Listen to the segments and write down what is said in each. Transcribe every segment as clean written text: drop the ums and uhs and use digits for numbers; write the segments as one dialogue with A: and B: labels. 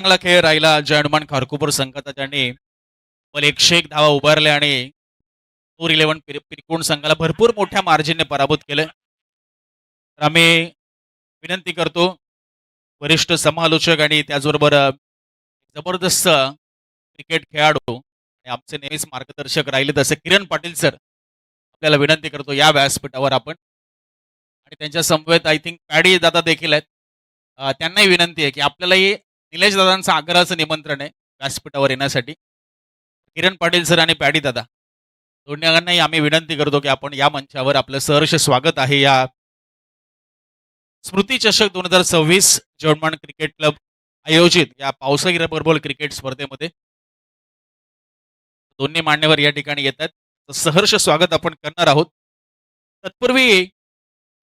A: चांगला खेळ राहिला जयनुमान खारकोपर संघाचा. त्यांनी तब्बल 101 धावा उभारल्या आणि टूर 11 पिरकोण संघाला भरपूर मोठ्या मार्जिनने पराभूत केलं. तर आम्ही विनंती करतो वरिष्ठ समालोचक आणि त्याचबरोबर जबरदस्त क्रिकेट खेळाडू आणि आमचे नेहमीच मार्गदर्शक राहिले तसे किरण पाटील सर आपल्याला विनंती करतो या व्यासपीठावर आपण आणि त्यांच्या समवेत आय थिंक पॅडी दादा देखील आहेत. त्यांनाही विनंती आहे की आपल्यालाही निलेश दादांचं आग्रहाचं निमंत्रण आहे व्यासपीठावर येण्यासाठी. किरण पाटील सर आणि पॅडी दादा दोन्ही आम्ही विनंती करतो की आपण या मंचावर आपलं सहर्ष स्वागत आहे या स्मृती चषक 2026 जर्मन क्रिकेट क्लब आयोजित या पावसाळी रबर बॉल क्रिकेट स्पर्धेमध्ये. दोन्ही मान्यवर या ठिकाणी येत आहेत. सहर्ष स्वागत आपण करणार आहोत. तत्पूर्वी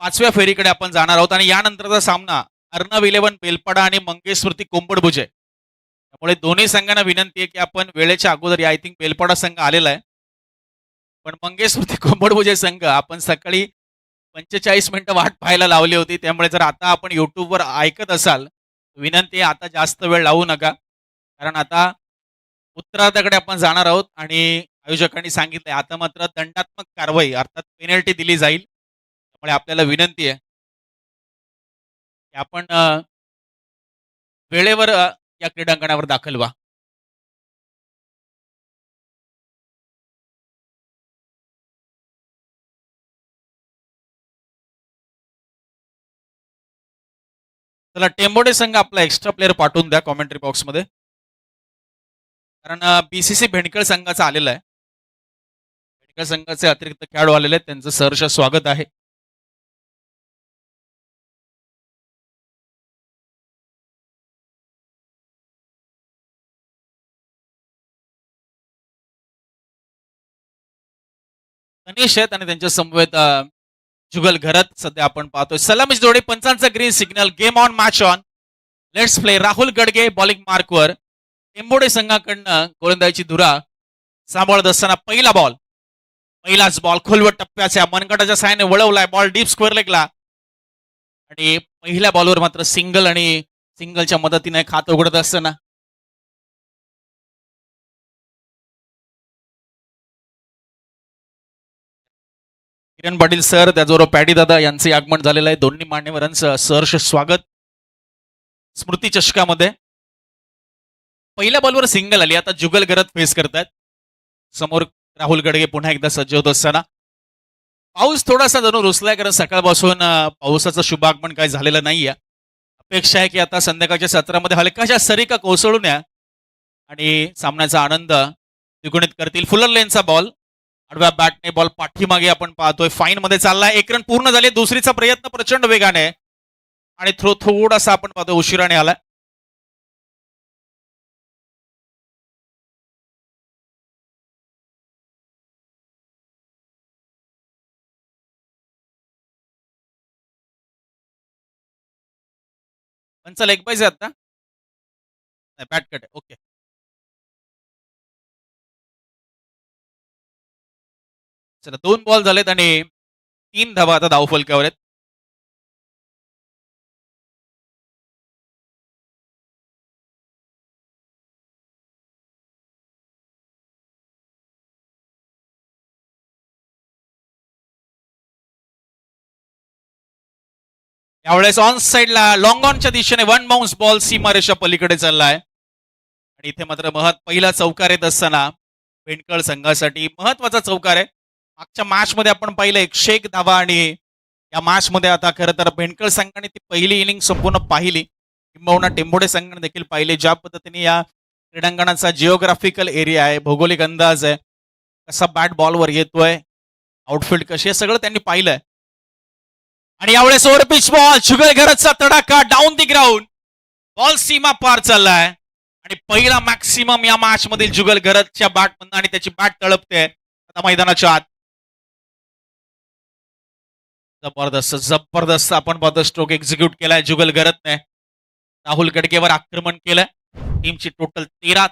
A: 5व्या फेरीकडे आपण जाणार आहोत आणि यानंतरचा सामना अर्णव 11 बेलपाडा आणि मंगेश स्मृती कोंबडभुजे. त्यामुळे दोन्ही संघांना विनंती आहे की आपण वेळेच्या अगोदर आय थिंक बेलपाडा संघ आलेला आहे पण मंगेश स्मृती कोंबडभुजे संघ आपण सकाळी 45 मिनिटं वाट पाहायला लावली होती. त्यामुळे जर आता आपण युट्यूबवर ऐकत असाल विनंती आहे आता जास्त वेळ लावू नका कारण आता उत्तरार्धाकडे आपण जाणार आहोत आणि आयोजकांनी सांगितलंय आता मात्र दंडात्मक कारवाई अर्थात पेनल्टी दिली जाईल. त्यामुळे आपल्याला विनंती आहे की आपण वेळेवर या क्रीडांगणावर दाखल व्हा. चला टेंबोडे संघ आपला एक्स्ट्रा प्लेअर पाठवून द्या कॉमेंट्री बॉक्समध्ये कारण बीसीसी भेंडकळ संघाचा आलेला आहे. भेंडकळ संघाचे अतिरिक्त खेळाडू आलेले आहेत त्यांचं सहर्ष स्वागत आहे. तनिष आहेत आणि त्यांच्या समवेत जुगल घरत सध्या आपण पाहतोय. सलामीच जोडे पंचांचा green signal game on match on let's play. Rahul Gadge bowling मार्कवर. टेंबोडे संघाकडनं गोलंदाजीची धुरा सांभाळत असताना पहिलाच बॉल खोलवर टप्प्याच्या मनगटाच्या साहाय्याने वळवलाय. बॉल डीप स्क्वेअर लेगला आणि पहिल्या बॉलवर मात्र सिंगल आणि सिंगलच्या मदतीने खात उघडत असताना किरण पाटील सर त्याचबरोबर पॅडी दादा यांचे आगमन झालेलं आहे. दोन्ही मान्यवरांचं सहर्ष स्वागत स्मृती चषकामध्ये. पहिल्या बॉलवर सिंगल आली. आता जुगल गरत फेस करतायत. समोर राहुल गडगे पुन्हा एकदा सज्ज होत असताना पाऊस थोडासा जणू रुसलाय कारण सकाळपासून पावसाचं शुभागमन काही झालेलं नाहीये. अपेक्षा आहे की आता संध्याकाळच्या सत्रामध्ये हलकाशा सरीका कोसळून या आणि सामन्याचा आनंद द्विगुणित करतील. फुलर लेनचा बॉल आडव्या बॅटने बॉल पाठीमागे आपण पाहतोय. फाईन मध्ये चाललाय. 1 रन पूर्ण झाले. दुसरीचा प्रयत्न प्रचंड वेगाने आणि थ्रो थोडासा आपण पाहतोय उशिराने आलाय. पंचा लेग पाहिजे आता बॅट कट आहे. ओके चला 2 बॉल झालेत आणि 3 धावा आता धावफलकावर आहेत. यावेळेस ऑन साइडला लॉंग ऑनच्या दिशेने 1 बाउन्स बॉल सीमारेषा पलीकडे चाललाय आणि इथे मात्र पहिला चौकार येत असताना भेंडकळ संघासाठी महत्वाचा चौकार आहे. मागच्या मॅच मध्ये आपण पाहिलं 101 धावा आणि या मॅच मध्ये आता खरं तर भेंडकळ संघाने ती पहिली इनिंग संपूर्ण पाहिली. किंबहुना टेंबोडे संघाने देखील पाहिले. ज्या पद्धतीने या क्रीडांगणाचा जिओग्राफिकल एरिया आहे भौगोलिक अंदाज आहे कसा बॅट बॉलवर येतोय आउटफील्ड कशी आहे सगळं त्यांनी पाहिलंय. आणि यावेळेस ओव्हर पिच बॉल जुगल घरतचा तडाखा डाऊन दी ग्राउंड. बॉल सीमा पार चाललाय आणि पहिला मॅक्सिमम या मॅच मधील जुगल घरतच्या बॅट मधून आणि त्याची बॅट तळपते आता मैदानाच्या आत. जबरदस्त आपण पाहतो स्ट्रोक एक्झिक्यूट केलाय जुगल घरतने. राहुल गडगेवर आक्रमण केलंय. टीमची टोटल 13.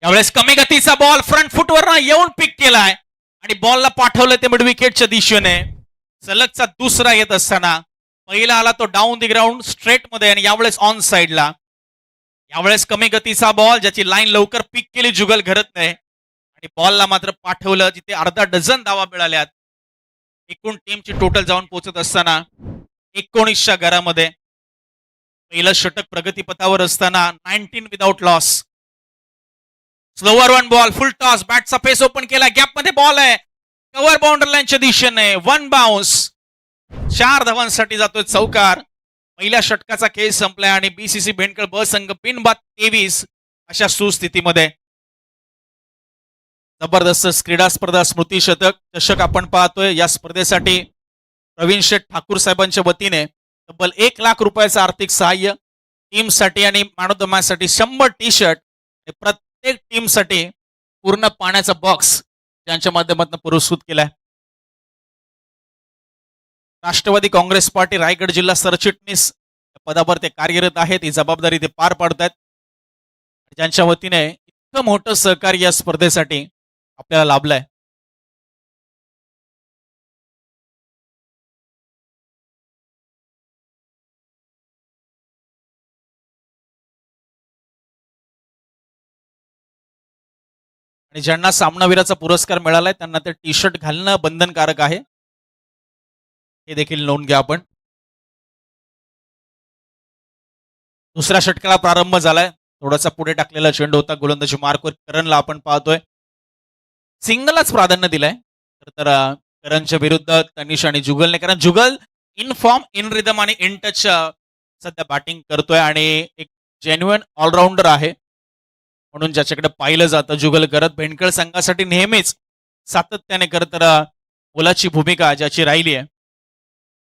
A: यावेळेस कमी गतीचा बॉल फ्रंट फुटवर येऊन पिक केलाय आणि बॉलला पाठवलं ते मिड विकेटच्या दिशेने. सलगचा दुसरा येत असताना पहिला आला तो डाऊन दी ग्राउंड स्ट्रेट मध्ये आणि यावेळेस ऑन साइडला. यावेळेस कमी गतीचा बॉल, ज्याची लाईन लवकर पिक केली जुगल घरत नाही आणि बॉलला मात्र पाठवलं, जिथे अर्धा डझन धावा मिळाल्यात. एकूण टीमची टोटल जाऊन पोहोचत असताना 19च्या घरामध्ये पहिलं षटक प्रगतीपथावर असताना 19 without loss. Slower one ball, full toss, बॅटचा पेस ओपन केला, गॅप मध्ये बॉल आहे, कव्हर बाउंड्री लाईनच्या दिशेने, वन बाउन्स. 4 धावांसाठी जातोय चौकार. पहिल्या षटकाचा खेळ संपलाय आणि बीसीसी भेंडकळ ब संघ बिनबाद 23 अशा सुस्थितीमध्ये. जबरदस्त क्रीडा स्पर्धा स्मृती शतक चषक आपण पाहतोय. या स्पर्धेसाठी प्रवीण शेठ ठाकूर साहेबांच्या वतीने तब्बल 1 लाख रुपयाचं आर्थिक सहाय्य, टीमसाठी आणि मॅन ऑफ द मॅच साठी 100 टी शर्ट, प्रत्येक टीमसाठी पूर्ण पाण्याचा बॉक्स यांच्या माध्यमातून पुरस्कृत केलाय. राष्ट्रवादी काँग्रेस पार्टी रायगड जिल्हा सरचिटणीस पदावर ते कार्यरत आहेत. ही जबाबदारी ते पार पाडतात. ज्यांच्या वतीने इतकं मोठं सहकार्य या स्पर्धेसाठी आपल्याला लाभलंय. आणि ज्यांना सामनावीराचा पुरस्कार मिळालाय त्यांना ते टी शर्ट घालणं बंधनकारक आहे, हे देखील नोंद घ्या आपण. दुसऱ्या षटकाला प्रारंभ झालाय. थोडासा पुढे टाकलेला चेंडू होता, गोलंदाजी मार्कवर करणला आपण पाहतोय. सिंगलच प्राधान्य दिलंय तर करणच्या विरुद्ध तनिष आणि जुगलने, कारण जुगल इन फॉर्म, इन रिदम आणि इन टच सध्या बॅटिंग करतोय आणि एक जेन्युइन ऑलराऊंडर आहे म्हणून ज्याच्याकडे पाहिलं जातं. जुगल करत भेंडकळ संघासाठी नेहमीच सातत्याने करत मोलाची भूमिका ज्याची राहिली आहे.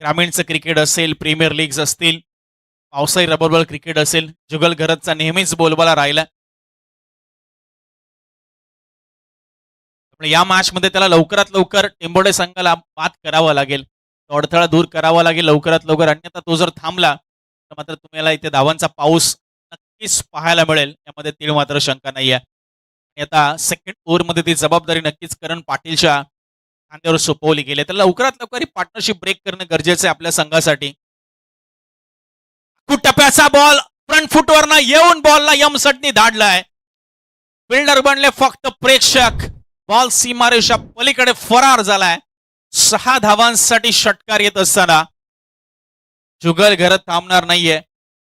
A: ग्रामीणचं क्रिकेट असेल, प्रीमियर लीग्स असतील, पावसाळी रबरबॉल क्रिकेट असेल, जुगल घरतचा नेहमीच बोलबाला राहिला. या मॅच मध्ये त्याला लवकरात लवकर टेंबोडे संघाला बाद करावा लागेल, अडथळा दूर करावा लागेल लवकरात लवकर, अन्यथा तो जर थांबला तर मात्र तुम्हाला इथे धावांचा पाऊस नक्कीच पाहायला मिळेल, यामध्ये तीळ मात्र शंका नाही आहे. आता सेकंड ओव्हरमध्ये ती जबाबदारी नक्कीच करण पाटीलच्या खांद्यावर सोपवली गेली. तर लवकरात लवकर ही पार्टनरशिप ब्रेक करणं गरजेचं आहे आपल्या संघासाठी. टप्प्याचा बॉल फ्रंट फुटवरनं येऊन बॉलला यमसटनी धाडलाय. फिल्डर बनले फक्त प्रेक्षक. बॉल सीमारेषा पलीकडे फरार झालाय. 6 धावांसाठी षटकार येत असताना जुगल घरात थांबणार नाहीये.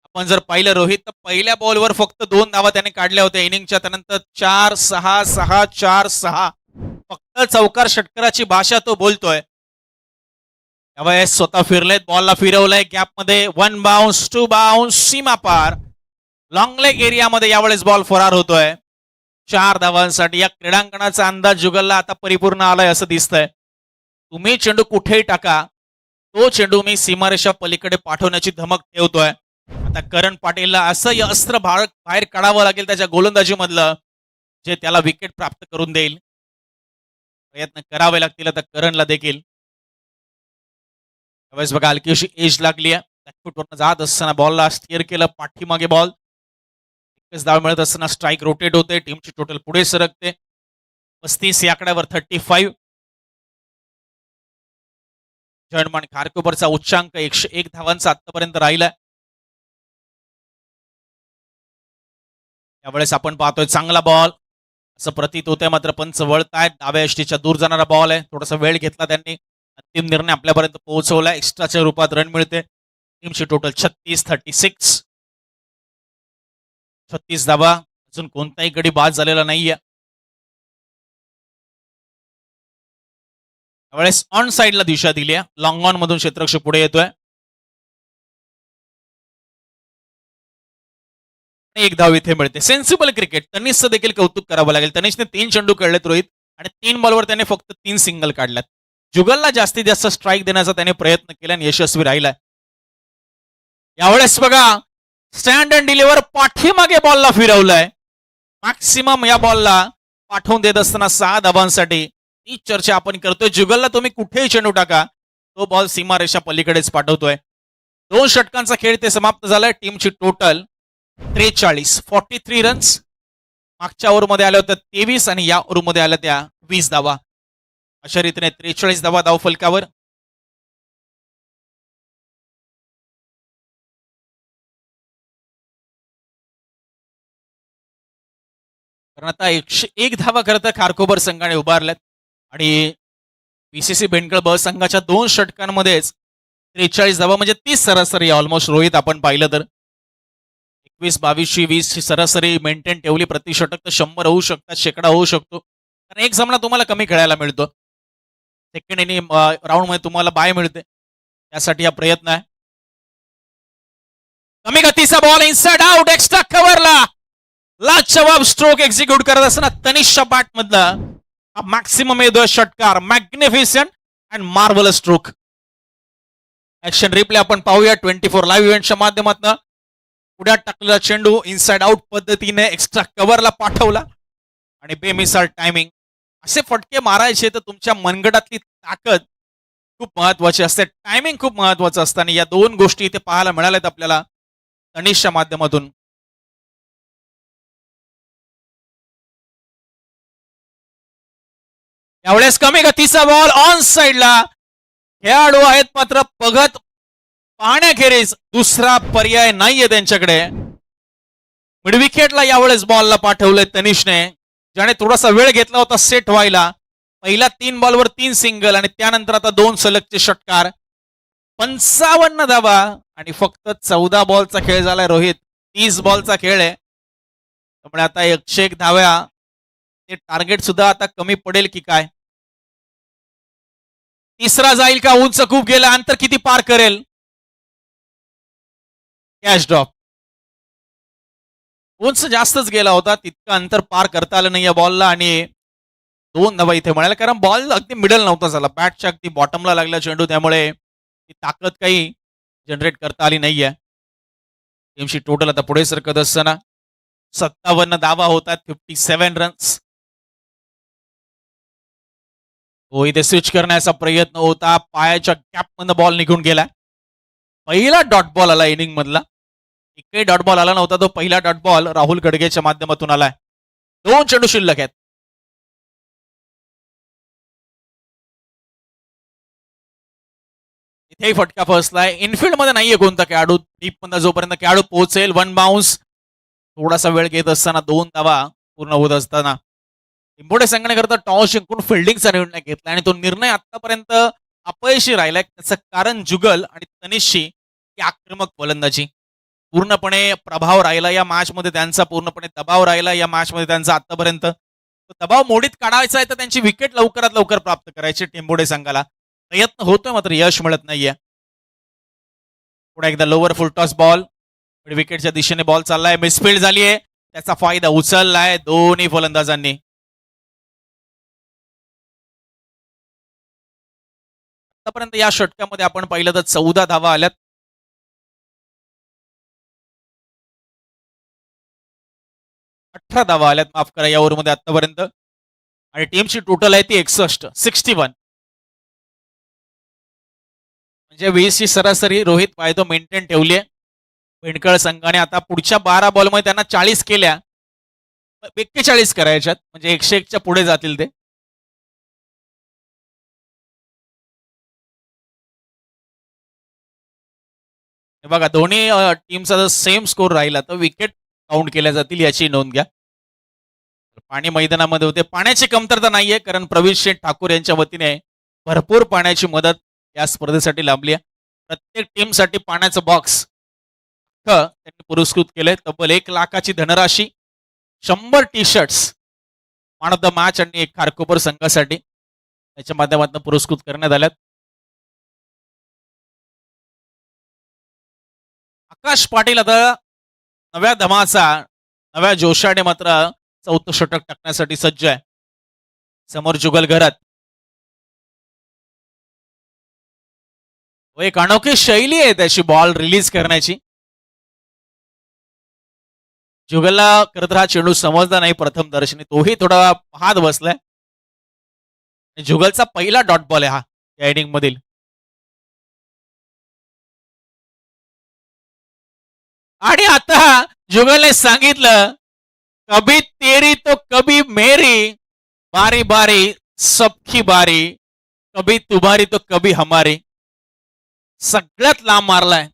A: आपण जर पाहिलं रोहित, तर पहिल्या बॉलवर फक्त 2 धावा त्याने काढल्या होत्या इनिंगच्या, त्यानंतर 4-6-6-4-6 फक्त चौकार षटकाराची भाषा तो बोलतोय. यावेळेस स्वतः फिरलेत, बॉलला फिरवलंय गॅप मध्ये, 1 बाउन्स 2 बाउन्स, सीमा पार. लॉंग लेग एरियामध्ये यावेळेस बॉल फरार होतोय. 4 धावांसाठी. या क्रीडांगणाचा अंदाज जुगलला आता परिपूर्ण आलाय असं दिसतंय. तुम्ही चेंडू कुठेही टाका, तो चेंडू मी सीमारेषा पलीकडे पाठवण्याची धमक ठेवतोय. आता करण पाटीलला असं अस्त्र बाहेर काढावं लागेल त्याच्या गोलंदाजी मधलं, जे त्याला विकेट प्राप्त करून देईल. प्रयत्न करावे लागतील आता करणला देखील. त्यावेळेस बघा हलकी अशी एज लागली आहे. बॅकफुटवरनं जात असताना बॉलला स्टिअर केलं, पाठीमागे बॉल. एकच धाव मिळत असताना स्ट्राईक रोटेट होते, टीमची टोटल पुढे सरकते. 35 या आकड्यावर 35. जर्मन खारकोबरचा उच्चांक 101 धावांचा आतापर्यंत राहिलाय. यावेळेस आपण पाहतोय चांगला बॉल असं प्रतीत होतंय, मात्र पंच वळतायत. डाव्या यष्टीच्या दूर जाणारा बॉल आहे. थोडासा वेळ घेतला त्यांनी, अंतिम निर्णय आपल्यापर्यंत पोहोचवला. एक्स्ट्राच्या रूपात रन मिळते. टीमची टोटल 36 धावा. अजून कोणताही गडी बाद झालेला नाहीये. त्यावेळेस ऑन साइडला दिशा दिली आहे. लॉंग ऑन मधून क्षेत्ररक्षक पुढे येतोय. एक धाव इथे मिळते. Sensible cricket. तनिषचं देखील कौतुक करावं लागेल. तनिषने 3 चेंडू खेळलेत रोहित आणि 3 बॉलवर त्याने फक्त 3 सिंगल काढल्यात. जुगलला जास्तीत जास्त स्ट्राईक देण्याचा त्याने प्रयत्न केला आणि यशस्वी राहिलाय. यावेळेस बघा स्टँड अँड डिलिव्हर, पाठीमागे बॉलला फिरवलाय. मॅक्सिमम या बॉलला पाठवून देत असताना 6 धावांसाठी. ही चर्चा आपण करतोय. जुगलला तुम्ही कुठेही चेंडू टाका, तो बॉल सीमारेषा पलीकडेच पाठवतोय. 2 षटकांचा खेळ ते समाप्त झालाय. टीमची टोटल 43 रन्स. मागच्या ओव्हरमध्ये आल्या होत्या 23 आणि या ओव्हरमध्ये आल्या त्या 20 धावा. अशा रीतीने 43 धावा धावफलकावर. कारण आता 101 धावा खरं तर खारकोपर संघाने उभारल्यात आणि बीसीसी बेंडकळ ब संघाच्या 2 षटकांमध्येच 43 धावा म्हणजे 30 सरासरी ऑलमोस्ट रोहित आपण पाहिलं तर 21-22 ची सरासरी मेंटेन ठेवली प्रति षटक तर 100 होऊ शकतात शेकडा होऊ शकतो कारण एक सामना तुम्हाला कमी खेळायला मिळतो सेकंड इनिंग राऊंड मध्ये तुम्हाला बाय मिळते त्यासाठी हा प्रयत्न आहे कमी गतीचा बॉल इनसाइड आउट एक्स्ट्रा कव्हरला लाजवाब स्ट्रोक एक्झिक्यूट करत असताना तनिषच्या बॅट मधला मॅक्सिमम येतो षटकार magnificent and marvellous stroke action replay आपण पाहूया 24 लाईव्ह इव्हेंटच्या माध्यमातून पुढ्यात टाकलेला चेंडू इनसाइड आउट पद्धतीने एक्स्ट्रा कव्हरला पाठवला आणि बेमिसाल टायमिंग असे फटके मारायचे तर तुमच्या मनगटातली ताकद खूप महत्वाची असते टायमिंग खूप महत्वाचं असतं आणि या दोन गोष्टी इथे पाहायला मिळाल्यात आपल्याला तनिषच्या माध्यमातून यावेळेस कमी गतीचा बॉल ऑन साइडला खेळाडू आहेत मात्र बघत पाहण्याखेरीज दुसरा पर्याय नाहीये त्यांच्याकडे मिडविकेटला यावेळेस बॉलला पाठवलंय तनिषने ज्याने थोडासा वेळ घेतला होता सेट व्हायला पहिला 3 बॉलवर 3 सिंगल आणि त्यानंतर आता 2 सलगचे षटकार 55 धावा आणि फक्त 14 बॉलचा खेळ झालाय रोहित 30 बॉलचा खेळ आहे त्यामुळे आता 101 धाव्या ते टार्गेट सुद्धा आता कमी पडेल की काय तिसरा जाईल का उंच खूप गेला अंतर किती पार करेल कॅच ड्रॉप उंच जास्तच गेला होता तितकं अंतर पार करता आलं नाही या बॉलला आणि 2 धावा इथे मिळाल्या कारण बॉल अगदी मिडल नव्हता झाला बॅटच्या अगदी बॉटमला लागला चेंडू त्यामुळे ती ताकद काही जनरेट करता आली नाहीये टीमची टोटल आता पुढे सरकत असताना 57 धावा होतात 57 रन्स हो इथे स्विच करण्याचा प्रयत्न होता पायाच्या कॅप मधनं बॉल निघून गेला पहिला डॉट बॉल आला इनिंग मधला एकही डॉट बॉल आला नव्हता तो पहिला डॉट बॉल राहुल गडगेच्या माध्यमातून आलाय 2 चेंडू शिल्लक आहेत इथेही फटका फसलाय इनफिल्ड मध्ये नाहीये कोणता खेळाडू डीप मध्ये जोपर्यंत खेळाडू पोहोचेल 1 बाउन्स थोडासा वेळ घेत असताना 2 धावा पूर्ण होत असताना इम्पोर्टे संघाने करता टॉस जिंकून फिल्डिंगचा निर्णय घेतला आणि तो निर्णय आतापर्यंत अपयशी राहिलाय त्याचं कारण जुगल आणि तनिषची ही आक्रमक फलंदाजी पूर्णपणे प्रभाव राहिला या मॅच मध्ये त्यांचा पूर्णपणे दबाव राहिला या मॅच मध्ये त्यांचा आतापर्यंत दबाव मोडीत काढायचा आहे तर त्यांची विकेट लवकरात लवकर प्राप्त करायची टेंबोडे संघाला प्रयत्न होतोय मात्र यश मिळत नाहीये पुढे एकदा लोअर फुल टॉस बॉल विकेटच्या दिशेने बॉल चाललाय मिसफिल्ड झालीये त्याचा फायदा उचललाय दोन्ही फलंदाजांनी आतापर्यंत या षटकामध्ये आपण पाहिलं तर 14 धावा आल्यात 18 धावा आल्यात माफ करा या ओव्हरमध्ये आतापर्यंत आणि टीमची टोटल आहे ती 61 म्हणजे 20 ची सरासरी रोहित पायदो मेंटेन ठेवली आहे बेंडकळ संघाने आता पुढच्या 12 बॉलमध्ये त्यांना 40 केल्या 41 करायच्यात म्हणजे 101 च्या पुढे जातील ते बघा दोन्ही टीमचा जर सेम स्कोर राहिला तर विकेट काउंट केल्या जातील याची नोंद घ्या पाणी मैदानामध्ये होते पाण्याची कमतरता नाहीये कारण प्रवीण शेठ ठाकूर यांच्या वतीने भरपूर पाण्याची मदत या स्पर्धेसाठी लाभली आहे प्रत्येक टीमसाठी पाण्याचं बॉक्स त्यांनी पुरस्कृत केलंय तब्बल 1 लाखाची धनराशी 100 T shirts man of the match आणि एक खारकोपर संघासाठी त्याच्या माध्यमातून पुरस्कृत करण्यात आल्यात आकाश पाटील आता नव्या धमाचा नव्या जोशाने मात्र 4थं षटक टाकण्यासाठी सज्ज आहे समोर जुगल घरात एक अनोखी शैली आहे त्याची बॉल रिलीज करण्याची जुगलला खरं तर हा चेंडू समजला नाही प्रथम दर्शनी तोही थोडा हात बसलाय जुगलचा पहिला डॉट बॉल आहे हा या इनिंग मधील आणि आता जुगलने सांगितलं कभी तेरी तो कभी मेरी बारी बारी सबकी बारी कभी तुम्हारी तो कभी हमारी सगळ्यात लांब मारलाय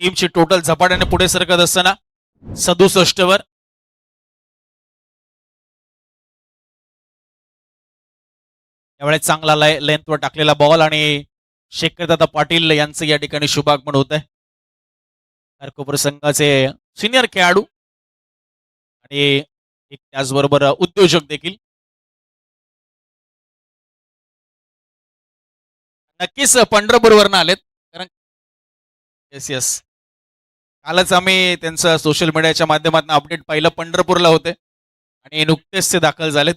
A: टीमची टोटल झपाट्याने पुढे सरकत असताना 67 वर. यावेळेस चांगला लेंथवर टाकलेला बॉल आणि शेखरदादा पाटील यांचं या ठिकाणी शुभागमन होत आहे. खारकोपर संघाचे सिनियर खेळाडू आणि एक त्याचबरोबर उद्योजक देखील. नक्कीच पंढरपूरवरनं आलेत, कारण येस कालच आम्ही त्यांचं सोशल मीडियाच्या माध्यमातून अपडेट पाहिलं. पंढरपूरला होते आणि नुकतेच ते दाखल झालेत.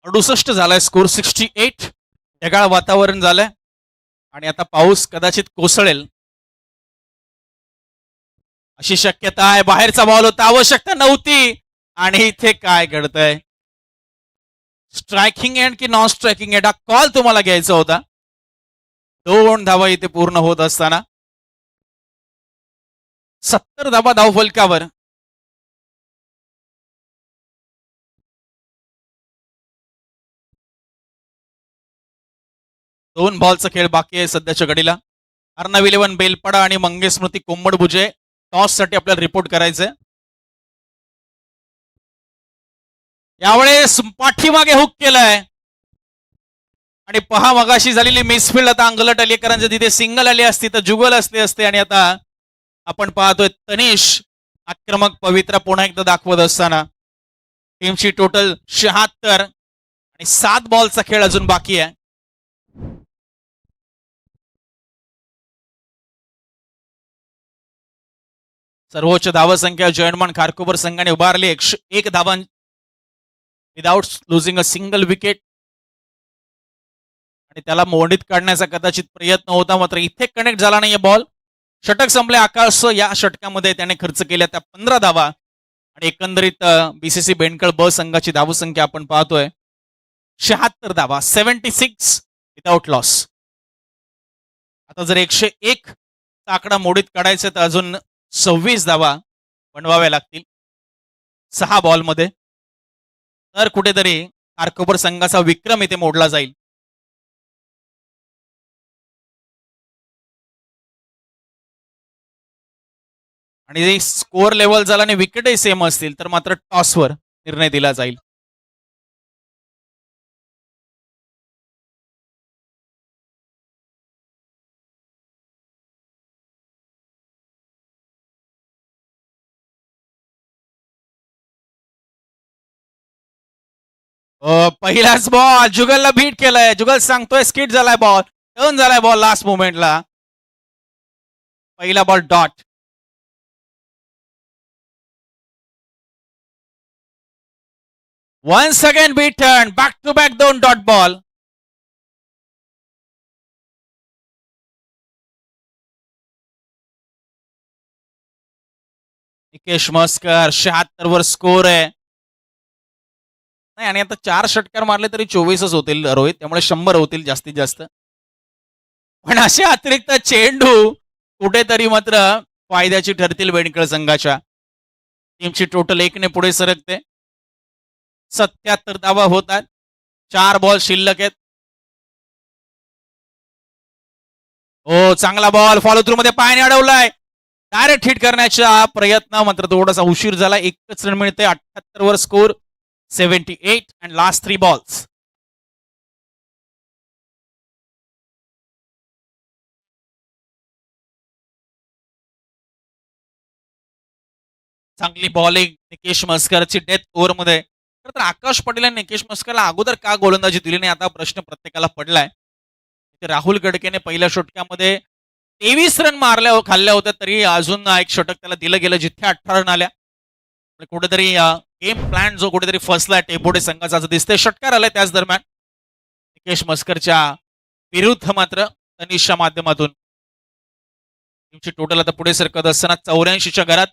A: अडुसष्ट झालाय स्कोर, 68. ढगाळ वातावरण झालंय आणि आता पाऊस कदाचित कोसळेल अशी शक्यता आहे. बाहेरचा बॉल होता, आवश्यकता नव्हती आणि इथे काय घडतंय. स्ट्रायकिंग एंड की नॉन स्ट्रायकिंग एंड हा कॉल तुम्हाला घ्यायचा होता. 2 धावा इथे पूर्ण होत असताना 70 धावा धावफलकावर. दोन बॉलचा खेळ बाकी आहे सध्याच्या घडीला. अर्णव 11 बेलपाडा आणि मंगेश स्मृती कोंबडभुजे टॉस साठी आपल्याला रिपोर्ट करायचंय. यावेळेस पाठीमागे हुक केलाय आणि पहा मगाशी झालेली मिसफिल्ड आता अंगलट आली, कारण जर तिथे सिंगल आली असती तर जुगल असले असते. आणि आता आपण पाहतोय तनिष आक्रमक पवित्रा पुन्हा एकदा दाखवत असताना. टीमची टोटल 76 आणि 7 बॉलचा खेळ अजून बाकी आहे. सर्वोच्च धावसंख्या जयंतमान खारकोपर संघाने उभारली 101 धावां without losing a single wicket. आणि त्याला मोडीत काढण्याचा कदाचित प्रयत्न होता, मात्र इथे कनेक्ट झाला नाहीये बॉल. षटक संपले. आकाश या षटकामध्ये त्याने खर्च केल्या त्या 15 धावा आणि एकंदरीत बीसीसी बेंडकळ ब संघाची धावसंख्या आपण पाहतोय 76 धावा, 76 विदाउट लॉस. आता जर 101 चा आकडा मोडीत काढायचा तर अजून 26 धावा बनवाव्या लागतील 6 बॉलमध्ये, तर कुठेतरी खारकोपर संघाचा विक्रम इथे मोडला जाईल. आणि स्कोअर लेवल झाला आणि विकेटही सेम असतील तर मात्र टॉसवर निर्णय दिला जाईल. पहिलाच बॉल जुगलला बीट केलाय. जुगल सांगतोय स्किट झालाय बॉल, टर्न झालाय बॉल लास्ट मोमेंटला. पहिला ball dot. Once again beat turn, back to back 2 dot ball. Nikesh Maskar 76 वर स्कोर आहे. नाही आणि आता 4 षटकार मारले तरी 24च होतील रोहित, त्यामुळे 100 होतील जास्तीत जास्त. पण असे अतिरिक्त चेंडू कुठेतरी मात्र फायद्याची ठरतील बेंडकळ संघाच्या. टीमची टोटल 1 ने पुढे सरकते. 77 धावा होतात. 4 बॉल शिल्लक आहेत. हो चांगला बॉल फॉलो थ्रू मध्ये पायाने अडवलाय. डायरेक्ट हिट करण्याचा प्रयत्न, मात्र थोडासा उशीर झाला. 1च रन मिळते. 78 वर स्कोर, 78 अँड लास्ट 3 बॉल्स. चांगली बॉलिंग निकेश मस्करची डेथ ओव्हर मध्ये. तर आकाश पटेल आणि निकेश मस्करला अगोदर का गोलंदाजी दिली नाही आता प्रश्न प्रत्येकाला पडलाय. राहुल गडकेने पहिल्या षटकामध्ये 23 रन मारल्या खाल्ल्या होत्या, तरी अजून एक षटक त्याला दिलं गेलं जिथे 18 रन आल्या. कुठेतरी गेम प्लॅन जो कुठेतरी फसलाय टेपोडे संघाचा असं दिसतंय. षटकार आलाय त्याच दरम्यान निकेश मस्करच्या विरुद्ध मात्र तनिषच्या माध्यमातून. टीमची टोटल आता पुढे सरकत असताना 84च्या घरात.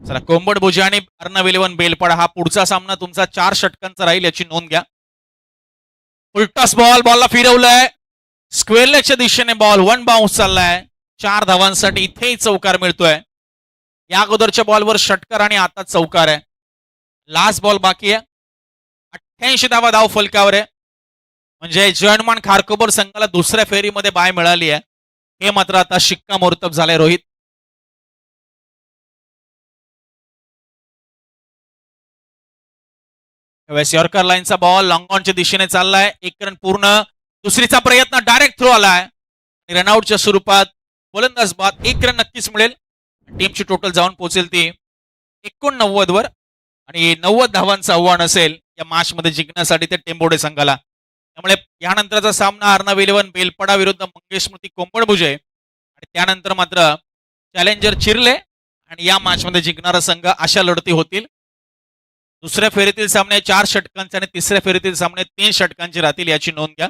A: चला कोंबडभुजे आणि अर्णव 11 बेलपाडा हा पुढचा सामना तुमचा 4 षटकांचा राहील याची नोंद घ्या. उलटास बॉल, बॉलला फिरवलंय. स्क्वेअरलेगच्या दिशेने बॉल 1 बाउन्स चाललाय. 4 धावांसाठी इथेही चौकार मिळतोय. या अगोदरच्या बॉलवर षटकार आणि आता चौकार आहे. लास्ट बॉल बाकी आहे. 88 धावा धाव फलकावर आहे. म्हणजे जयमान खारकोपर संघाला दुसऱ्या फेरीमध्ये बाय मिळाली आहे. हे मात्र आता शिक्कामोर्तब झालंय रोहित. यॉर्कर लाईनचा बॉल लॉंग ऑनच्या दिशेने चाललाय. एक रन पूर्ण. दुसरीचा प्रयत्न डायरेक्ट थ्रो आलाय. रनआउटच्या स्वरूपात गोलंदाज बाद. 1 रन नक्कीच मिळेल. टीमची टोटल जाऊन पोहोचेल ती 89 वर आणि 90 धावांचं आव्हान असेल या मॅच मध्ये जिंकण्यासाठी ते टेंबोडे संघाला. त्यामुळे यानंतरचा सामना अर्णव इलेव्हन बेलपडा विरुद्ध मंगेश स्मृती कोंबडभुजे आणि त्यानंतर मात्र चॅलेंजर चिरले आणि या मॅच मध्ये जिंकणारा संघ अशा लढती होतील. दुसऱ्या फेरीतील सामने 4 षटकांचे आणि तिसऱ्या फेरीतील सामने 3 षटकांचे राहतील याची नोंद घ्या.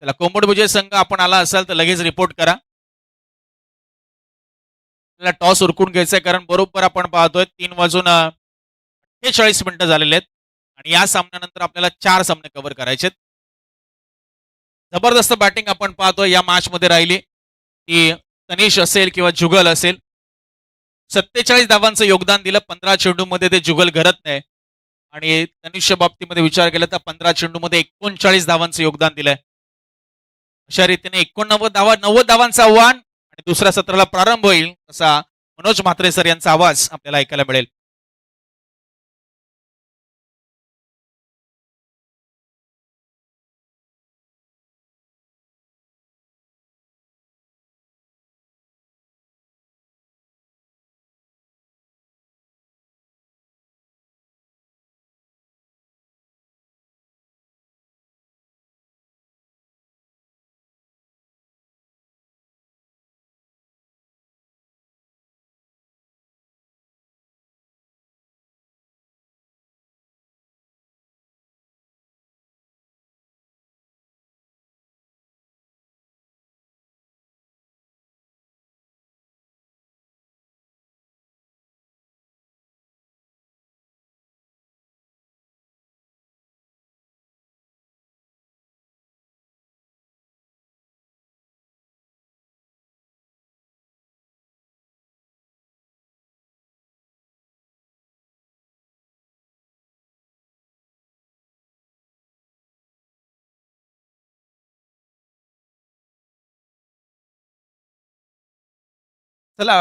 A: त्याला कोंबडभुजे संघ आपण आला असाल तर लगेच रिपोर्ट करा. आपल्याला टॉस उरकून घ्यायचंय कारण बरोबर आपण पाहतोय 3 वाजून 48 मिनिटं झालेले आहेत आणि या सामन्यानंतर आपल्याला 4 सामने कव्हर करायचे. जबरदस्त बॅटिंग आपण पाहतोय या मॅच मध्ये राहिली. ती तनिष असेल किंवा जुगल असेल. 47 धावांचं योगदान दिलं. 15 चेंडूमध्ये ते जुगल घरत नाही आणि तनिषच्या बाबतीमध्ये विचार केला तर 15 चेंडूमध्ये 39 धावांचं योगदान दिलंय. अशा रीतीने 89 धावा 90 धावांचं आव्हान आणि दुसऱ्या सत्राला प्रारंभ होईल असा मनोज म्हात्रे सर यांचा आवाज आपल्याला ऐकायला मिळेल.
B: चला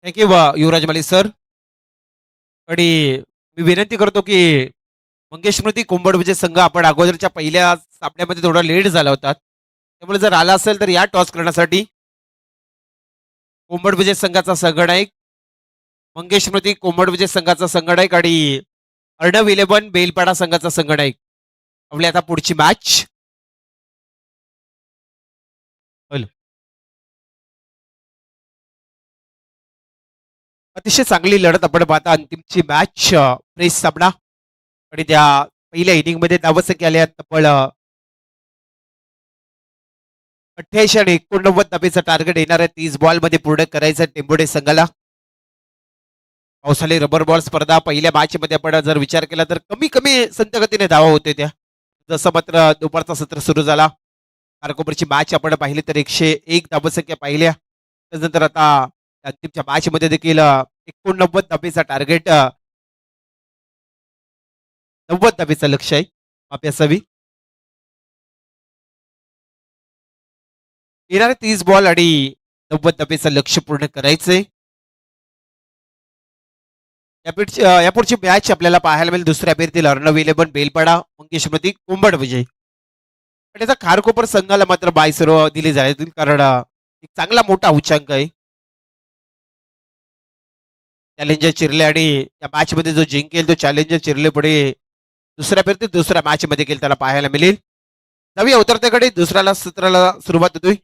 B: थँक्यू युवराज मलिक सर. आणि मी विनंती करतो की मंगेश स्मृती कोंबडभुजे संघ आपण अगोदरच्या पहिल्या सामन्यामध्ये थोडा लेट झाला होता. त्यामुळे जर आला असेल तर या टॉस करण्यासाठी कोंबडभुजे संघाचा संघनायक मंगेश स्मृती कोंबडभुजे संघाचा संघनायक आणि अर्णव इलेव्हन बेलपाडा संघाचा संघनायक. आपली आता पुढची मॅच अतिशय चांगली लढत आपण पाहता. अंतिमची मॅच प्रेस सामना आणि त्या पहिल्या इनिंग मध्ये धावसंख्या आल्या तब्बल 88 आणि 89 धाबेचं टार्गेट येणार आहे 30 बॉल मध्ये पूर्ण करायचं टेंबोडे संघाला. पावसाळी रबर बॉल स्पर्धा पहिल्या मॅच मध्ये आपण जर विचार केला तर कमी कमी संत गतीने धावा होते त्या. जसं मात्र दुपारचा सत्र सुरू झाला कारकोपरची मॅच आपण पाहिली तर 101 धावसंख्या पाहिल्या. त्यानंतर आता अंतिमच्या मॅच मध्ये देखील 89 धाबेचा टार्गेट 90 धाबेचं लक्ष आहे माफी असावी. येणारे 30 बॉल आणि 90 धाबेचं लक्ष पूर्ण करायचंय. यापुढची मॅच आपल्याला पाहायला मिळेल दुसऱ्या फेरीतील अर्णव इलेव्हन बेलपाडा मंगेश स्मृती कोंबडभुजे आणि त्याचा खारकोपर संघाला मात्र बाय सर्व दिली जाईल कारण एक चांगला मोठा उच्चांक आहे. चॅलेंजर चिरले आणि या मॅच मध्ये जो जिंकेल तो चॅलेंजर चिरले पुढे दुसऱ्या फेरीतील दुसऱ्या मॅच मध्ये देखील त्याला पाहायला मिळेल. नवी उतरतेकडे दुसऱ्याला सत्राला सुरुवात होतोय.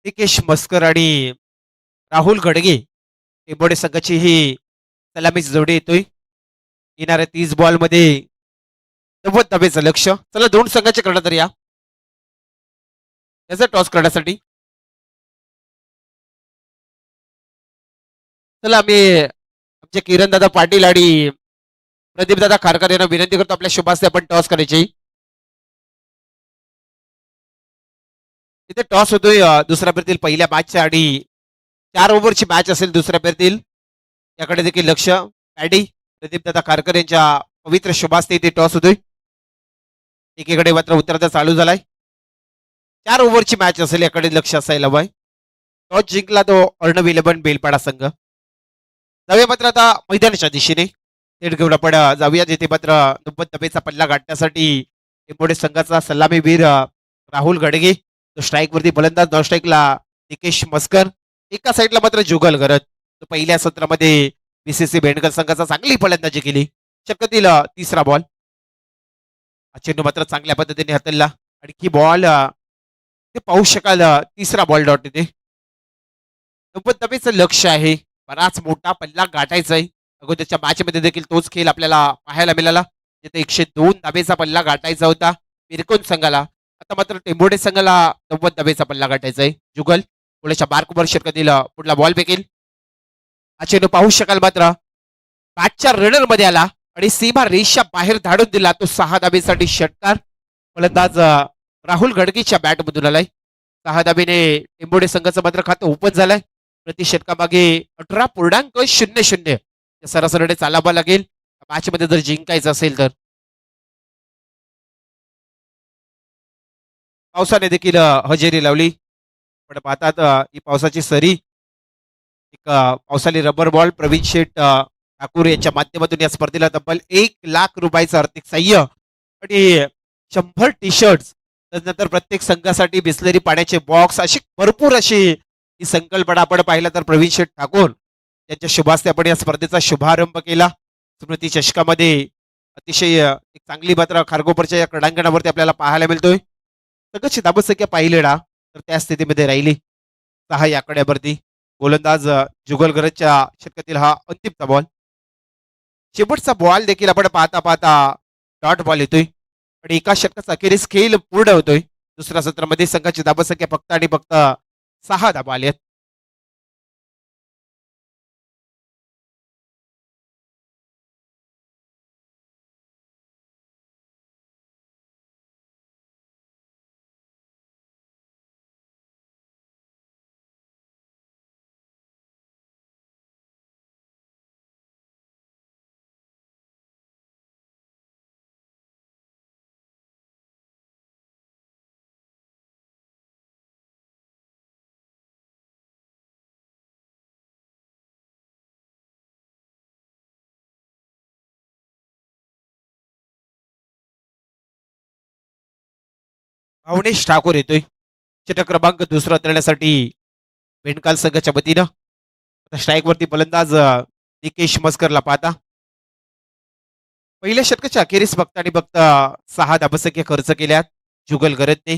B: निकेश मस्कर आणि राहुल घडगे टेंबोडे संघाची ही सलामीची जोडी येतोय. येणाऱ्या 30 बॉल मध्ये 90 धाब्याचं लक्ष. चला दोन संघाचे करणार तर या याचा टॉस करण्यासाठी चला आम्ही आमचे किरण दादा पाटील आणि प्रदीप दादा खारकर यांना विनंती करतो आपल्या शुभास्ते आपण टॉस करायची. तिथे टॉस होतोय दुसऱ्या फेरीतील पहिल्या मॅचच्या आणि 4 ओव्हरची मॅच असेल दुसऱ्या फेरीतील. याकडे देखील लक्ष. पॅडी प्रदीप दादा खारकर यांच्या पवित्र शुभास्ते इथे टॉस होतोय. एकीकडे मात्र उत्तरार्ध चालू झालाय. 4 ओव्हरची मॅच असेल याकडे लक्ष असायला हवंय. टॉस जिंकला तो अर्णव 11 बेलपाडा संघ. जाऊया मात्र आता मैदानाच्या दिशेने थेट घेऊन आपण जाऊया जिथे मात्र 90 धाब्याचा पल्ला गाठण्यासाठी टेंबोडे संघाचा सलामीवीर राहुल घडगे, तो स्ट्राईक वरती फलंदाज, नॉन स्ट्राईकला निकेश मस्कर, एका साईडला मात्र जुगल गरज, तो पहिल्या सत्रामध्ये बीसीसी बेंडकर संघाचा चांगली फलंदाजी केली. शक्यतील तिसरा बॉल चेंडू मात्र चांगल्या पद्धतीने हाताळला. आणखी बॉल ते पाहू शकाल तिसरा बॉल डॉट इथे 90 धाब्याचं लक्ष आहे. बराच मोठा पल्ला गाठायचा आहे. अगोदरच्या मॅच मध्ये देखील तोच खेळ आपल्याला पाहायला मिळाला जिथे 102 धाब्याचा पल्ला गाठायचा होता पिरकोन संघाला. आता मात्र टेंबोडे संघाला 90 धाब्याचा पल्ला गाठायचा आहे. जुगल पुढच्या बारकुबर षटकातील पुढला बॉल फेकेल. हा चेंडू पाहू शकाल मात्र बॅटच्या रनर मध्ये आला आणि सीमा रेषा बाहेर धाडून दिला. तो 6 धाब्यासाठी षटकार. फलंदाज राहुल घडगेच्या बॅट मधून आलाय. 6 धाब्याने टेंबोडे संघाचं मात्र खातं ओपन झालंय. प्रति षटकामागे 18.00 सरासरीने चालावं लागेल मॅच मध्ये जर जिंकायचं असेल तर. पावसाने देखील हजेरी लावली. पण पाहतात ही पावसाची सरी एक पावसाळी रबर बॉल प्रवीण शेठ ठाकूर यांच्या माध्यमातून या स्पर्धेला तब्बल 1,00,000 रुपयाचं आर्थिक सहाय्य आणि 100 टी शर्ट, त्यानंतर प्रत्येक संघासाठी बिस्लरी पाण्याचे बॉक्स, अशी भरपूर अशी ही संकल्पना आपण पाहिला तर प्रवीण शेठ ठाकूर यांच्या शुभास्ते आपण या स्पर्धेचा शुभारंभ केला. स्मृती चषकामध्ये अतिशय एक चांगली मात्र खारगोपरच्या या क्रीडांगणावरती आपल्याला पाहायला मिळतोय. सगळ्याची धाबसंख्या पाहिली ना तर त्या स्थितीमध्ये राहिली 6 या आकड्यावरती. गोलंदाज जुगल गरजच्या षटकातील हा अंतिमचा बॉल. शेवटचा बॉल देखील आपण पाहता पाहता डॉट बॉल येतोय आणि एका षटकाचा अखेरीस खेळ पूर्ण होतोय. दुसऱ्या सत्रामध्ये संघाची धाबसंख्या फक्त आणि फक्त 6 धाबा आली आहेत. भावनेश ठाकूर येतोय षटक क्रमांक दुसरा करण्यासाठी बेंडकाल संघाच्या वतीनं. आता स्ट्राईक वरती फलंदाज निकेश मस्करला पाहता. पहिल्या षटकाच्या अखेरीस फक्त आणि फक्त 6 धाबसंख्या खर्च केल्यात जुगल गरजने.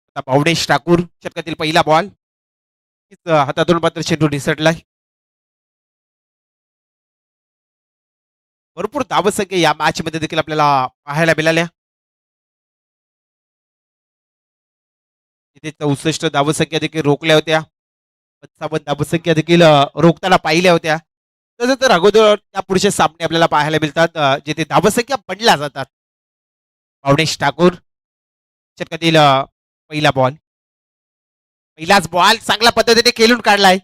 B: आता भावनेश ठाकूर षटकातील पहिला बॉल हातातून मात्र चेंडू निसटलाय. भरपूर धाबसंख्या या मॅच मध्ये देखील आपल्याला पाहायला मिळाल्या. तिथे 64 धावसंख्या देखील रोखल्या होत्या. 55 धावसंख्या देखील रोखताना पाहिल्या होत्या. तसं तर अगोदर त्या पुढचे सामने आपल्याला पाहायला मिळतात जिथे धावसंख्या बनल्या जातात. भावनेश ठाकूर षटकातील पहिला बॉल. पहिलाच बॉल चांगल्या पद्धतीने खेळून काढलाय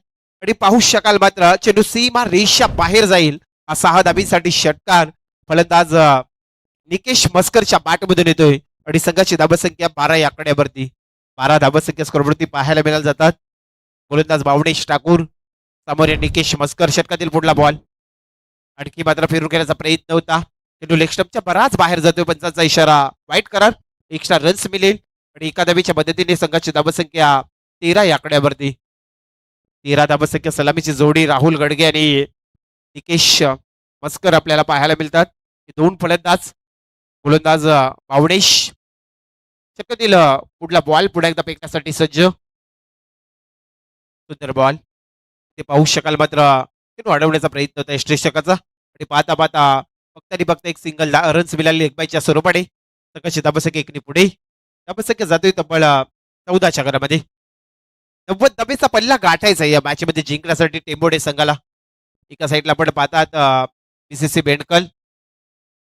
B: आणि पाहू शकाल मात्र चेंडू सीमा रेषा बाहेर जाईल. हा 6 धाबींसाठी षटकार. फलंदाज निकेश मस्करच्या बॅटमधून येतोय आणि संघाची धावसंख्या 12 या आकड्यावरती. 12 धाबसंख्या स्कोरवरती पाहायला मिळाल्या जातात. गोलंदाज भावनेश ठाकूर समोर निकेश मस्कर. षटकातील पुढला बॉल आणखी मात्र फिरून घेण्याचा प्रयत्न होता. चेंडू लेग स्टंपच्या बराच बाहेर जातोय. पंचांचा इशारा वाईट करार. एक्स्ट्रा रन्स मिळेल आणि एका धाबीच्या मदतीने संघाची धाबसंख्या 13 या आकड्यावरती. 13 धाबसंख्या सलामीची जोडी राहुल गडगे आणि निकेश मस्कर आपल्याला पाहायला मिळतात. हे दोन फलंदाज. गोलंदाज भावनेश षटकातील पुढला बॉल पुन्हा एकदा फेकण्यासाठी सज्ज. सुंदर बॉल. ते पाहू शकाल मात्र ते वाढवण्याचा प्रयत्न होता यष्टेशकाचा आणि पाहता पाहता फक्त आणि फक्त एक सिंगल रन्स मिळाले एक बायच्या स्वरूपाने. तर कशी धाबसंख्या एकने पुढे धाबसंख्या जातोय तब्बल 14च्या घरामध्ये. 90 धाबेचा पल्ला गाठायचा या मॅच मध्ये जिंकण्यासाठी टेंबोडे संघाला. एका साईडला आपण पाहतात बीसीसी बेंडकल.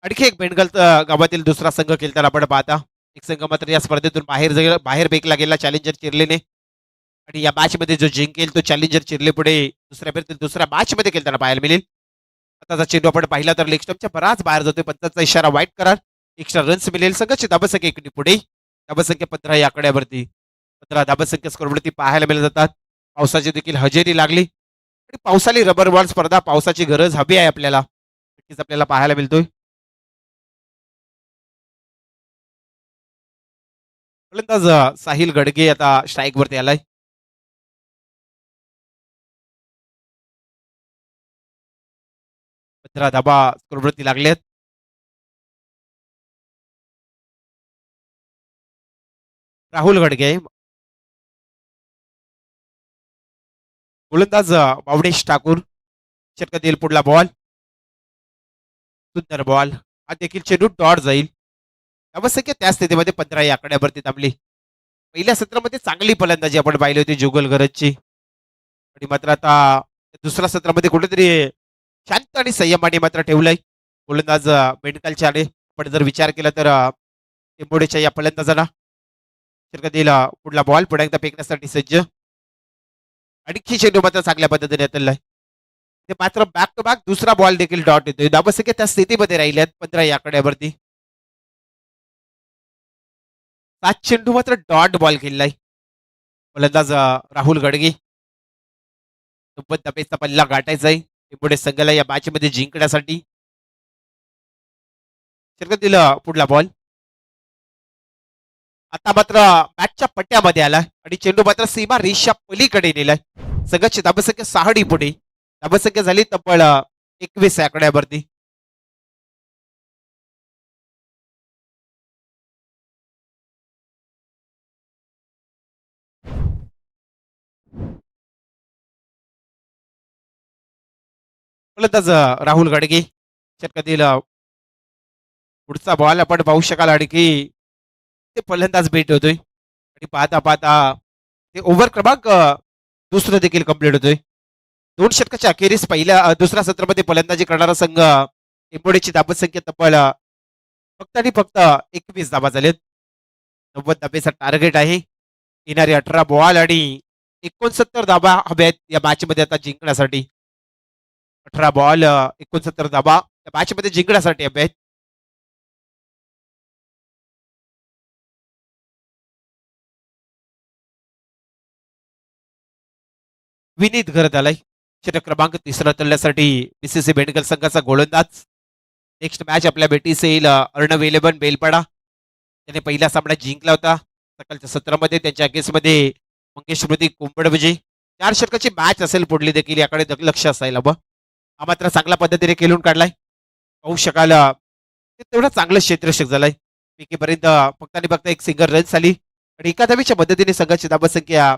B: आणखी एक बेंडकल गावातील दुसरा संघ खेळताना आपण पाहता. एक संघ मात्र या स्पर्धेतून बाहेर फेकला गेला चॅलेंजर चिरलेने. आणि या मॅच मध्ये जो जिंकेल तो चॅलेंजर चिरले पुढे दुसऱ्या मॅच मध्ये खेळताना पाहायला मिळेल. आताचा चेंडू आपण पाहिला तर लेग स्टंपच्या बराच बाहेर जातोय. पंचांचा इशारा वाईट करार. एक्स्ट्रा रन्स मिळेल. संघाची धाबसंख्या एकने पुढे धाबसंख्या 15 या आकड्यावरती. 15 धाबसंख्या स्कोरवरती पाहायला मिळत जातात. पावसाची देखील हजेरी लागली आणि पावसाळी रबर बॉल स्पर्धा पावसाची गरज हवी आहे आपल्याला. नक्कीच आपल्याला पाहायला मिळतोय. फलंदाज साहिल गडगे आता स्ट्राईक वरती आलाय. 15 धाबा स्कोरवरती लागलेत. राहुल गडगे गोलंदाज बावडेश ठाकूर. षटकातील पुढला बॉल. सुंदर बॉल. हा देखील चेंडू डॉट जाईल. धाबसंख्या त्या स्थितीमध्ये 15 या आकड्यावरती थांबली. पहिल्या सत्रामध्ये चांगली फलंदाजी आपण पाहिली होती जुगल गरजची आणि मात्र आता दुसऱ्या सत्रामध्ये कुठेतरी शांत आणि संयमाने मात्र ठेवलंय. गोलंदाज बेंडकालच्या आले पण जर विचार केला तर टेंबोडेच्या या फलंदाजाला षटकातील पुढला बॉल पुढे एकदा फेकण्यासाठी सज्ज. आणखी चेंडू मात्र चांगल्या पद्धतीने हाताळलाय. ते मात्र बॅक टू बॅक दुसरा बॉल देखील डॉट येतोय. धाबसंख्या त्या स्थितीमध्ये राहिल्यात 15 या आकड्यावरती. 7 चेंडू मात्र डॉट बॉल खेळलाय. फलंदाज राहुल गडगे. 90 धाबेचा पल्ला गाठायचा आहे पुढे संघाला या मॅच मध्ये जिंकण्यासाठी. षटकातील पुढला बॉल. आता मात्र मॅचच्या पट्ट्यामध्ये आलाय आणि चेंडू मात्र सीमा रेषा पलीकडे नेलाय. संघाची धाबसंख्या 6 पुढे. धाबसंख्या झाली तब्बल 21 या आकड्यावरती. फलंदाज राहुल गडगे. षटकातील पुढचा बॉल आपण पाहू शकाल आणखी ते फलंदाज भेट होतोय आणि पाहता पाहता ते ओव्हर क्रमांक दुसरं देखील कंप्लीट होतोय. 2 षटकाच्या अखेरीस दुसऱ्या सत्रामध्ये फलंदाजी करणारा संघ टेंबोडेची धाबसंख्या तब्बल फक्त आणि फक्त 21 धाबा झालेत. 90 धाबेचा टार्गेट आहे. येणारे 18 बॉल आणि 69 धाबा हव्यात या मॅच मध्ये आता जिंकण्यासाठी. 18 बॉल 69 धाबा या मॅच मध्ये जिंकण्यासाठी हव्यात. विनीत घरत आलाय. षटक क्रमांक तिसरा तळण्यासाठी बीसीसी बेंडकल संघाचा गोलंदाज. नेक्स्ट मॅच आपल्या भेटीस येईल अर्णव 11 बेलपाडा. त्याने पहिला सामना जिंकला होता. सकाळच्या सत्रामध्ये त्यांच्या अगेन्स्टमध्ये मंगेश स्मृती कुंभडविजय. 4 षटकाची मॅच असेल पुढली देखील याकडे लक्ष असायला हवं. हा मात्र चांगल्या पद्धतीने खेळून काढलाय. पाहू शकाल ते तेवढं चांगलं क्षेत्ररक्षक झालंय. विकेपर्यंत फक्त आणि फक्त एक सिंगल रन्स आली आणि एका धावेच्या मदतीने संघाची धाबसंख्या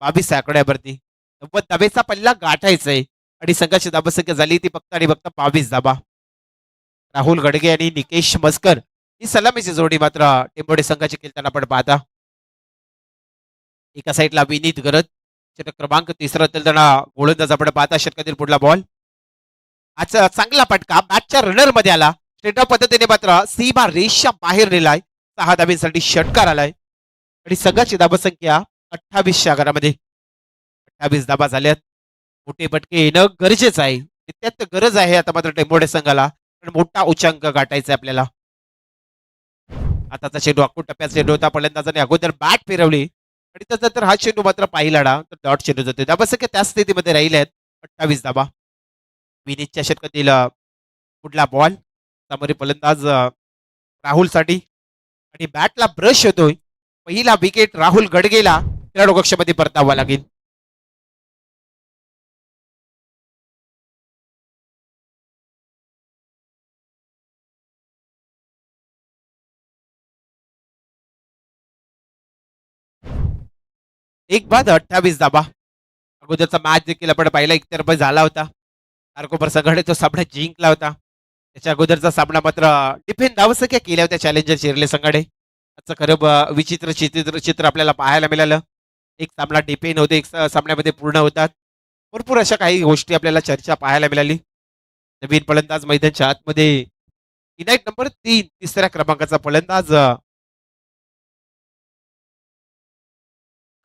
B: 22 या आकड्यावरती. 90 धाबेचा पल्ला गाठायचा आहे आणि संघाची धाबसंख्या झाली ती फक्त आणि फक्त 22 धाबा. राहुल गडगे आणि निकेश मस्कर ही सलामीची जोडी मात्र टेंबोडे संघाची खेळताना आपण पाहता. एका साईडला विनीत गरज. षटक क्रमांक तिसरा तेलताना गोलंदाज आपण पाहता. षटकातील पुढला बॉल. आज चांगला फटका मॅचच्या रनर मध्ये आला. स्ट्रेट पद्धतीने मात्र सीमा रेषा बाहेर नेलाय. 6 धाब्यांसाठी षटकार आलाय आणि संघाची धाबसंख्या 28 च्या घरामध्ये. 28 धाबा झाल्यात. मोठे फटके येणं गरजेचं आहे. त्यात गरज आहे आता मात्र टेंबोडे संघाला पण मोठा उच्चांक गाठायचा आहे आपल्याला. आताचा चेंडू अकूट टप्प्याचा चेंडू होता. फलंदाजाने अगोदर बॅट फिरवली आणि त्यानंतर हा चेंडू मात्र पाहिला ना तर डॉट चेंडू जातो. धाबसंख्या त्या स्थितीमध्ये राहिल्या आहेत 28 धाबा. विनीतच्या षटकातील पुढला बॉल. समोरील फलंदाज राहुलसाठी आणि बॅटला ब्रश होतोय. पहिला विकेट राहुल गडगेला खेळाडू कक्षामध्ये परतावा लागेल. एक बाद 28 धाबा. अगोदरचा मॅच देखील आपण पाहिला एकतर्फा झाला होता. कार्कोपर संघाने तो सामना जिंकला होता. त्याच्या अगोदरचा सामना मात्र डिफेंड धावसंख्या केल्या होत्या चॅलेंजर शिरले संघाने. आजचं खरं विचित्र चित्र आपल्याला पाहायला मिळालं. एक सामना डिफेंड होते, एक सामन्यामध्ये पूर्ण होतात. भरपूर अशा काही गोष्टी आपल्याला चर्चा पाहायला मिळाली. नवीन फलंदाज मैदानच्या आतमध्ये इनाईट नंबर 3 तिसऱ्या क्रमांकाचा फलंदाज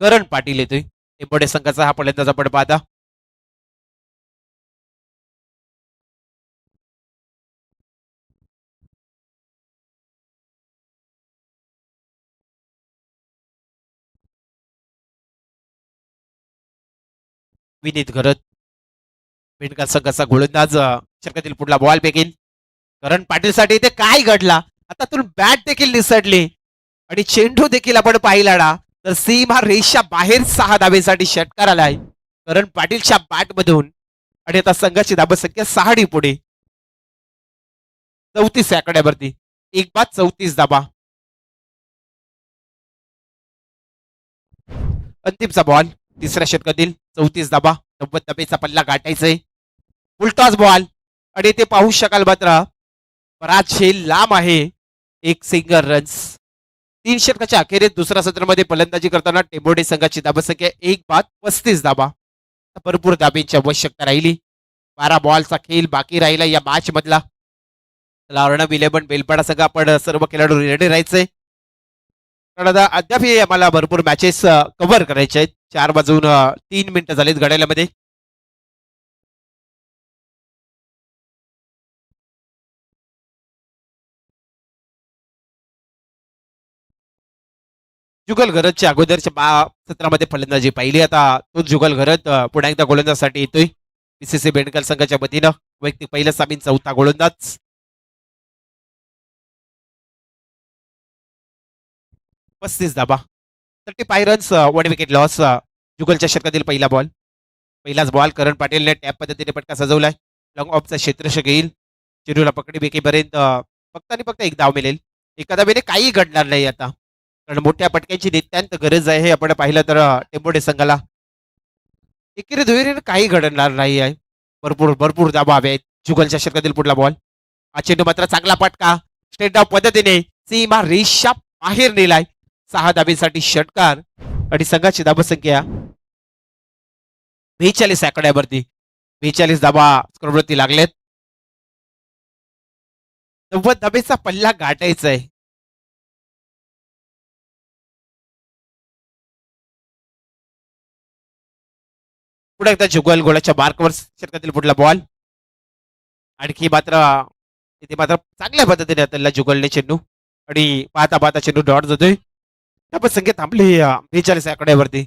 B: करण पाटील येतोय. टेंबोडे संघाचा हा फलंदाज आपण पाहता. विनीत घरत बेंडकर संघाचा गोलंदाज षटकातील पुढला बॉल फेकेल. करण पाटीलसाठी इथे काय घडला, आता तून बॅट देखील निसटली आणि चेंडू देखील आपण पाहिला ना, तर सीमा रेषा बाहेर 6 धावेसाठी षटकार आलाय करण पाटीलच्या बॅट मधून. आणि आता संघाची धाबसंख्या 6 पुढे 34 आकड्यावरती. एक बाद 34 धाबा. अंतिमचा बॉल तिसऱ्या षटकातील 34 धाबा. 90 धाबेचा पल्ला गाठायचंय. उलटाच बॉल आणि ते पाहू शकाल मात्र बराच झेल लांब आहे. एक सिंगल रन्स. 3 षटकाच्या अखेरीत दुसऱ्या सत्रामध्ये फलंदाजी करताना टेंबोडे संघाची धाबसंख्या 1 बाद 35 धाबा. भरपूर धाबेची आवश्यकता राहिली. 12 बॉलचा खेळ बाकी राहिला या मॅच मधला. अर्णब 11 बेलपाडा संघ आपण सर्व खेळाडू रेडी राहायचे. कारण आता अद्यापही आम्हाला भरपूर मॅचेस कव्हर करायचे आहेत. 4 वाजून 3 मिनिटं झालीत घड्याळामध्ये. जुगल घरतच्या अगोदरच्या सत्रामध्ये फलंदाजी पाहिली. आता तो जुगल घरत पुन्हा एकदा गोलंदाजसाठी येतोय. बीसीसी बेंडकर संघाच्या वतीनं वैयक्तिक पहिला सामीन चौथा गोलंदाज. 35 धाबा. 35 रन्स 1 विकेट लॉस. जुगलच्या षटकातील पहिला बॉल. पहिलाच बॉल करण पाटीलने टॅप पद्धतीने पटका सजवलाय. लॉंग ऑफचा क्षेत्ररक्षक येईल. चिरूला पकडी बेकीपर्यंत फक्त आणि फक्त एक धाव मिळेल. एका धावेने काही घडणार नाही आता, कारण मोठ्या पटक्यांची नित्यांत गरज आहे. हे आपण पाहिलं तर टेंबोडे संघाला एकेरी दुहेरीने काही घडणार नाही आहे. भरपूर भरपूर धावा हवे आहेत. जुगलच्या षटकातील पुढला बॉल. हा चेंडू मात्र चांगला पटका स्ट्रेट डाव पद्धतीने सीमा रेषा बाहेर नेलाय. 6 धाबेसाठी षटकार आणि संघाची धाबसंख्या 42 आकड्यावरती. 42 धाबा स्कोरवरती लागलेत. 90 धाबेचा पल्ला गाठायचा आहे. पुढे एकदा जुगल गोळाच्या मार्कवर षटकातील पुढला बॉल. आणखी मात्र इथे मात्र चांगल्या पद्धतीने त्याला जुगलने चेंडू आणि पाहता पाहता चेंडू डॉट जातोय. धाबसंख्या थांबली 42 आकड्यावरती.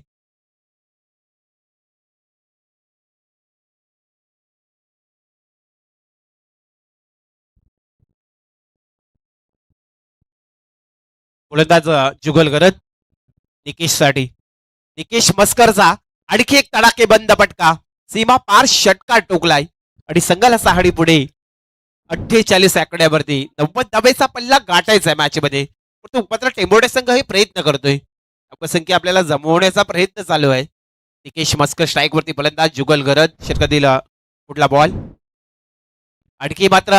B: गोलंदाज जुगल करत निकेश साठी. निकेश मस्करचा आणखी एक तडाके बंद पटका सीमा पार षटकार टोकलाय आणि संघाला 6 पुढे 48 आकड्यावरती. 90 धाबेचा पल्ला गाठायचा आहे मॅच मध्ये. मात्र टेंबोडे संघ हे प्रयत्न करतोय. धाबसंख्या आपल्याला जमवण्याचा प्रयत्न चालू आहे. निकेश मस्कर स्ट्राईक वरती फलंदाज जुगल गरज षटकातील कुठला बॉल. आणखी मात्र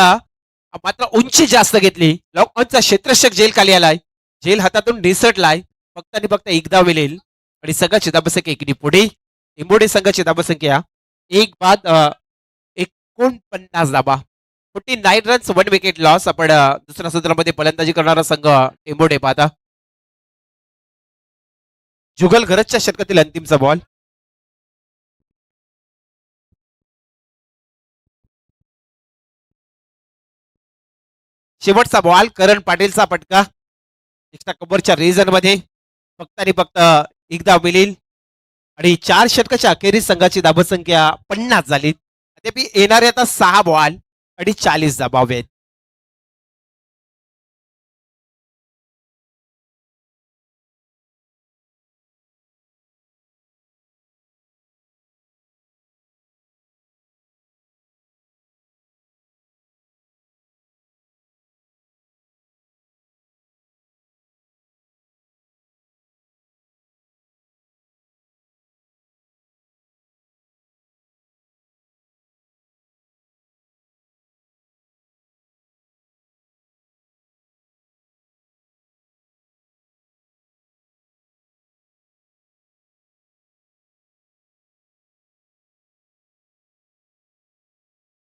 B: मात्र उंची जास्त घेतली. लॉकऑनचा क्षेत्ररक्षक जेल खाली आलाय. जेल हातातून निसटलाय. फक्त आणि फक्त एकदा मिळेल आणि संघाची धाबसंख्या इकडे पुढे. टेंबोडे संघाची धाबसंख्या 1 बाद 49 धाबा. 49 रन्स 1 विकेट लॉस. आपण दुसऱ्या सत्रामध्ये फलंदाजी करणारा संघ टेंबोडे पाहता. जुगल घरच्या षटकातील अंतिमचा बॉल. शेवटचा बॉल करण पाटीलचा पटका एक्स्ट्रा कव्हरच्या रिझन मध्ये. फक्त आणि फक्त एकदा मिळेल आणि 4 षटकाच्या अखेरीस संघाची धाबसंख्या 50 झाली. अद्याप येणारे आता 6 बॉल आणि 40 धाबा आहेत.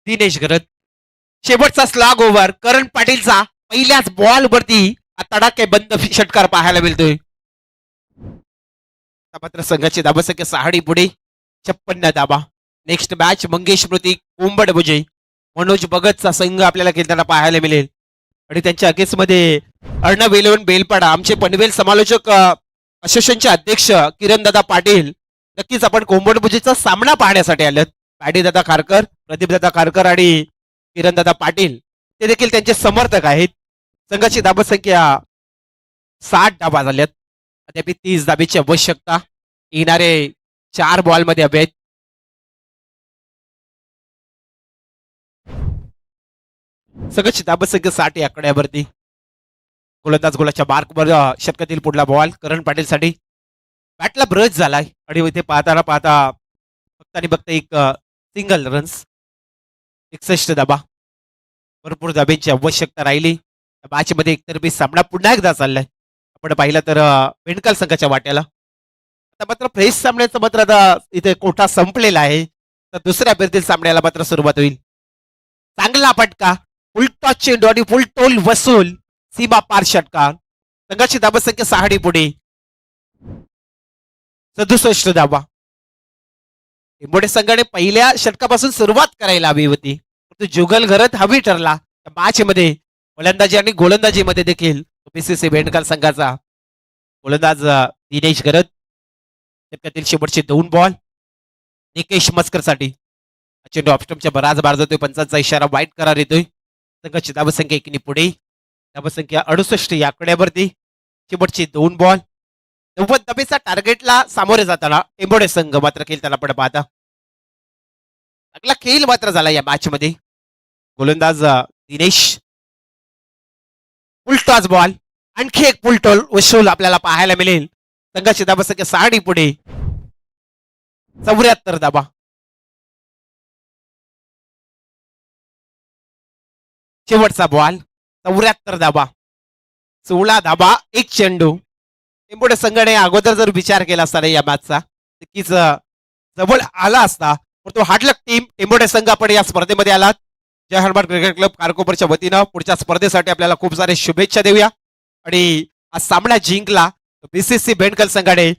B: दिनेश घरत. शेवटचा स्लॉग ओव्हर करण पाटीलचा पहिल्याच बॉल वरती तडाखे बंद षटकार पाहायला मिळतोय. मात्र संघाची धाबसंख्या 6 पुढे 56 धाबा. नेक्स्ट मॅच मंगेश स्मृती कोंबड बुजे मनोज भगतचा संघ आपल्याला खेळताना पाहायला मिळेल आणि त्यांच्या अगेन्स्ट मध्ये अर्णव वेलवन बेलपाडा आमचे पनवेल समालोचक असोसिएशनचे अध्यक्ष किरण दादा पाटील. नक्कीच आपण कोंबड बुजेचा सामना पाहण्यासाठी आलेत. पॅडी दादा खारकर, प्रदीप दादा खारकर आणि किरण दादा पाटील ते देखील त्यांचे समर्थक आहेत. संघाची धाबसंख्या 60 धाबा झाल्यात. अद्याप 30 धाबेची आवश्यकता येणारे 4 बॉलमध्ये हवे आहेत. संघाची धाबसंख्या 60 या आकड्यावरती. गोलंदाज गोलाच्या मार्कवर षटकातील पुढला बॉल करण पाटील साठी. बॅटला ब्रश झालाय आणि इथे पाहता फक्त आणि फक्त एक सिंगल रन्स. 61 धाबा. भरपूर धाब्यांची आवश्यकता राहिली. मॅच मध्ये एकतर्फी सामना पुन्हा एकदा चाललाय. आपण पाहिलं तर बेंडकाल संघाच्या वाट्याला. आता मात्र फ्रेश सामन्याचं मात्र आता इथे कोठा संपलेला आहे. तर दुसऱ्या फेरीतील सामन्याला मात्र सुरुवात होईल. चांगला फटका फुल टॉच चेंडू आणि फुल टोल वसूल सीमा पार षटकार. संघाची धाबसंख्या 6 पुढे 67 धाबा. टिंबोडे संघाने पहिल्या षटकापासून सुरुवात करायला हवी होती. जुगल घरत हवी ठरला. मॅच मध्ये फलंदाजी आणि गोलंदाजीमध्ये देखील बीसीसी बेंडकाल संघाचा गोलंदाज दिनेश घरत. षटकातील शेवटचे 2 बॉल निकेश मस्कर साठी. चेंडू ऑफस्टम्पच्या बराच बार जातोय. पंचांचा इशारा वाईट करार येतोय. संघाची धाबसंख्या 1 पुढे. धाबसंख्या 68 या आकड्यावरती. शेवटचे 2 बॉल. 90 धाबेचा टार्गेटला सामोरे जाताना टेंबोडे संघ मात्र खेळताना आपण पाहता. चांगला खेळ मात्र झाला या मॅच मध्ये. गोलंदाज दिनेश. Full toss ball. आणखी एक फुलटॉल वसूल आपल्याला पाहायला मिळेल. संघाची धाबसंख्या 6 पुढे 74 धाबा. शेवटचा बॉल 74 धाबा. 16 धाबा 1 चेंडू. टेंबोडे संघाने अगोदर जर विचार केला असता या मॅचचा नक्कीच जवळ आला असता. तो हार्डलक टीम टेंबोडे संघ आपण या स्पर्धेमध्ये आलात. जय हनुमान क्रिकेट क्लब कारकोपरच्या वतीनं पुढच्या स्पर्धेसाठी आपल्याला खूप सारे शुभेच्छा देऊया. आणि हा सामना जिंकला बीसीसी बेंडकाल संघाने